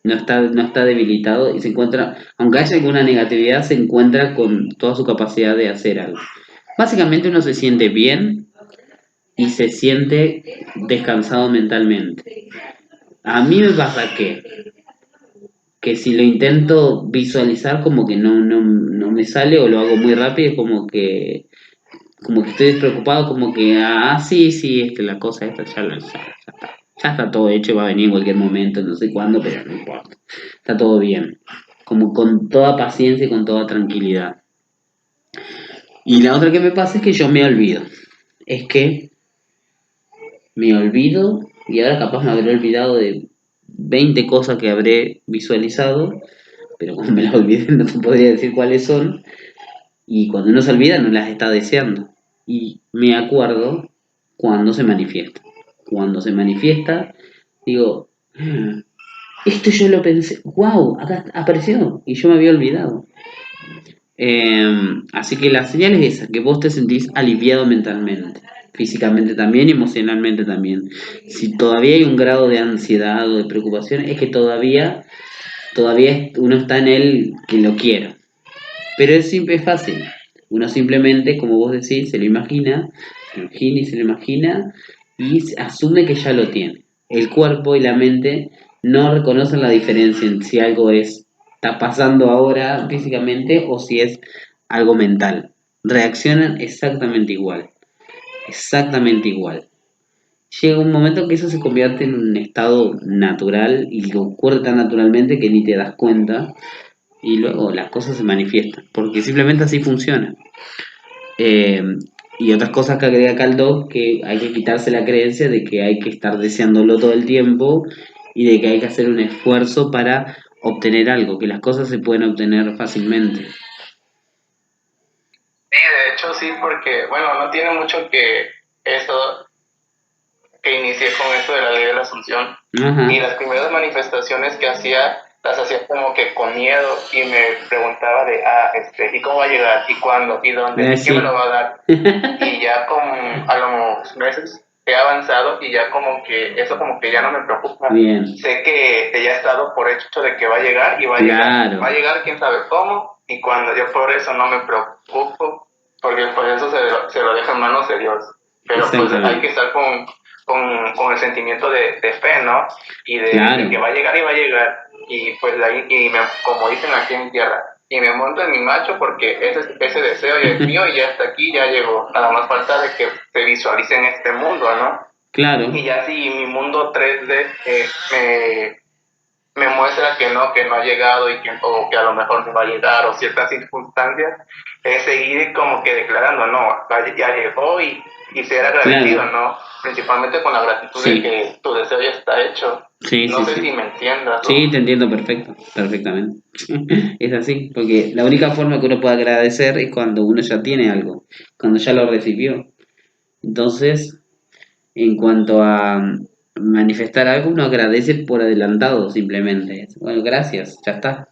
no está debilitado y se encuentra, aunque haya alguna negatividad, se encuentra con toda su capacidad de hacer algo. Básicamente uno se siente bien y se siente descansado mentalmente. A mí me pasa que si lo intento visualizar como que no me sale o lo hago muy rápido, es como que estoy despreocupado, como que, sí, sí, es que la cosa esta ya está todo hecho, va a venir en cualquier momento, no sé cuándo, pero no importa, está todo bien, como con toda paciencia y con toda tranquilidad. Y la otra que me pasa es que yo me olvido, es que me olvido y ahora capaz me habré olvidado de 20 cosas que habré visualizado, pero como me las olvidé no te podría decir cuáles son, y cuando uno se olvida no las está deseando. Y me acuerdo cuando se manifiesta. Cuando se manifiesta, digo, esto yo lo pensé, wow, acá apareció y yo me había olvidado. Así que la señal es esa, que vos te sentís aliviado mentalmente, físicamente también y emocionalmente también. Si todavía hay un grado de ansiedad o de preocupación, es que todavía uno está en el que lo quiero. Pero es fácil. Uno simplemente, como vos decís, se lo imagina y asume que ya lo tiene. El cuerpo y la mente no reconocen la diferencia en si algo está pasando ahora físicamente o si es algo mental. Reaccionan exactamente igual. Exactamente igual. Llega un momento que eso se convierte en un estado natural y que ocurre tan naturalmente que ni te das cuenta y luego las cosas se manifiestan, porque simplemente así funciona. Eh, y otras cosas que agrega Caldo, que hay que quitarse la creencia de que hay que estar deseándolo todo el tiempo y de que hay que hacer un esfuerzo para obtener algo, que las cosas se pueden obtener fácilmente. Sí, de hecho sí, porque, bueno, no tiene mucho que eso, que inicié con eso de la ley de la Asunción. Ajá. Y las primeras manifestaciones que hacía, las hacía como que con miedo y me preguntaba de, ¿y cómo va a llegar? ¿Y cuándo? ¿Y dónde? ¿Y quién me Sí. lo va a dar? Y ya con a los meses he avanzado y ya como que eso como que ya no me preocupa. Bien. Sé que ya he estado por hecho de que va a llegar y va a Claro. llegar. Va a llegar quién sabe cómo y cuando. Yo por eso no me preocupo porque pues eso se lo deja en manos de Dios. Pero pues hay que estar con el sentimiento de fe, ¿no? Y de que va a llegar y va a llegar. Y pues ahí, como dicen aquí en tierra, y me monto en mi macho porque ese deseo ya es mío y ya está aquí, ya llegó. Nada más falta de que se visualice en este mundo, ¿no? Claro. Y ya si mi mundo 3D me muestra que no ha llegado o que a lo mejor no va a llegar o ciertas circunstancias, es seguir como que declarando, no, ya llegó y ser agradecido, claro, ¿no? Principalmente con la gratitud de que tu deseo ya está hecho. Sí, no sí, sé sí. si me entiendas. Sí, te entiendo perfectamente. Es así, porque la única forma que uno puede agradecer es cuando uno ya tiene algo, cuando ya lo recibió. Entonces, en cuanto a manifestar algo, uno agradece por adelantado simplemente. Bueno, gracias, ya está.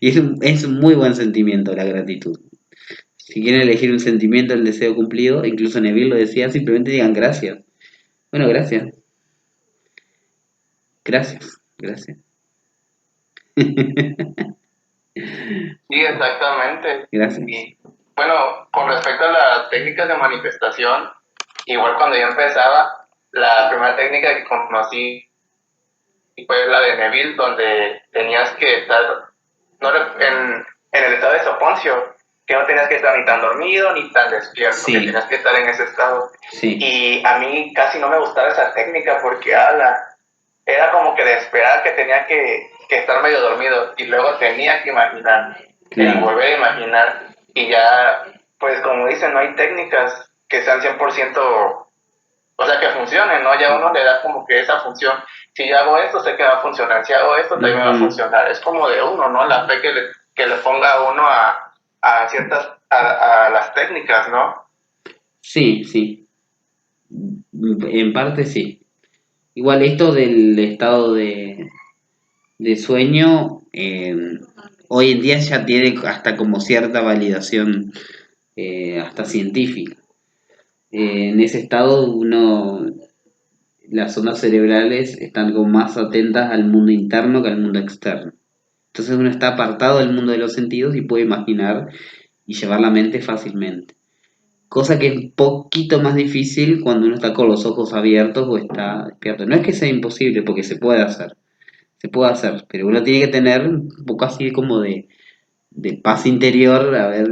Y es un muy buen sentimiento la gratitud. Si quieren elegir un sentimiento, el deseo cumplido, incluso Neville lo decía, simplemente digan gracias. Bueno, gracias. Gracias, gracias. Sí, exactamente. Gracias. Y bueno, con respecto a las técnicas de manifestación, igual cuando yo empezaba, la primera técnica que conocí fue la de Neville, donde tenías que estar no, en el estado de soponcio, que no tenías que estar ni tan dormido ni tan despierto, sí, que tenías que estar en ese estado. Sí. Y a mí casi no me gustaba esa técnica porque era como que de esperar que tenía que estar medio dormido y luego tenía que imaginar, Claro. y volver a imaginar. y ya, pues como dicen, no hay técnicas que sean 100%, o sea, que funcionen, ¿no? Ya uno le da como que esa función. Si yo hago esto, sé que va a funcionar. Si hago esto, también me va a funcionar. Es como de uno, ¿no? La fe que le ponga uno a ciertas, a las técnicas, ¿no? Sí, sí, en parte sí. Igual esto del estado de sueño, hoy en día ya tiene hasta como cierta validación, hasta científica. En ese estado las ondas cerebrales están como más atentas al mundo interno que al mundo externo. Entonces uno está apartado del mundo de los sentidos y puede imaginar y llevar la mente fácilmente. Cosa que es un poquito más difícil cuando uno está con los ojos abiertos o está despierto. No es que sea imposible, porque se puede hacer, pero uno tiene que tener un poco así como de paz interior, a ver,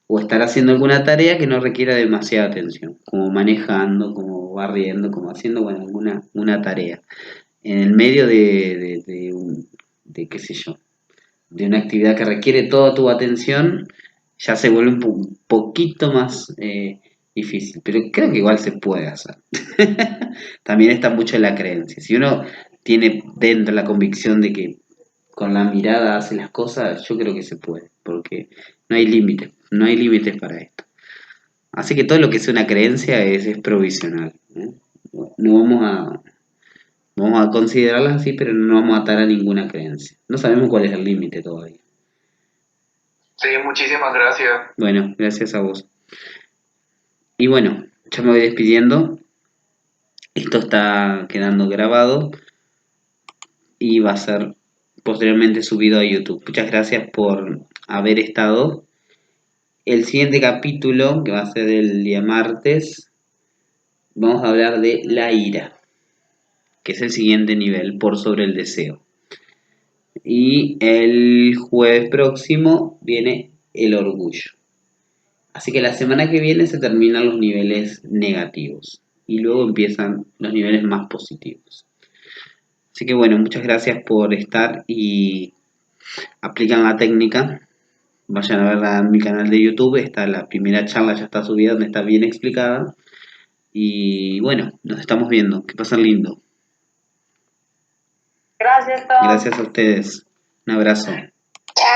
o estar haciendo alguna tarea que no requiera demasiada atención, como manejando, como barriendo, como haciendo, bueno, alguna una tarea. En el medio de qué sé yo, de una actividad que requiere toda tu atención, ya se vuelve un poquito más difícil, pero creo que igual se puede hacer. También está mucho en la creencia. Si uno tiene dentro la convicción de que con la mirada hace las cosas, yo creo que se puede, porque no hay límites, no hay límites para esto. Así que todo lo que sea una creencia es provisional, ¿eh? No vamos a considerarlas así, pero no vamos a atar a ninguna creencia. No sabemos cuál es el límite todavía. Sí, muchísimas gracias. Bueno, gracias a vos. Y bueno, ya me voy despidiendo. Esto está quedando grabado y va a ser posteriormente subido a YouTube. Muchas gracias por haber estado. El siguiente capítulo, que va a ser el día martes, vamos a hablar de la ira, que es el siguiente nivel por sobre el deseo. Y el jueves próximo viene el orgullo. Así que la semana que viene se terminan los niveles negativos y luego empiezan los niveles más positivos. Así que bueno, muchas gracias por estar y aplican la técnica. Vayan a verla en mi canal de YouTube, está la primera charla, ya está subida, donde está bien explicada. Y bueno, nos estamos viendo. Que pasen lindo. Gracias, Tom. Gracias a ustedes. Un abrazo. Chao.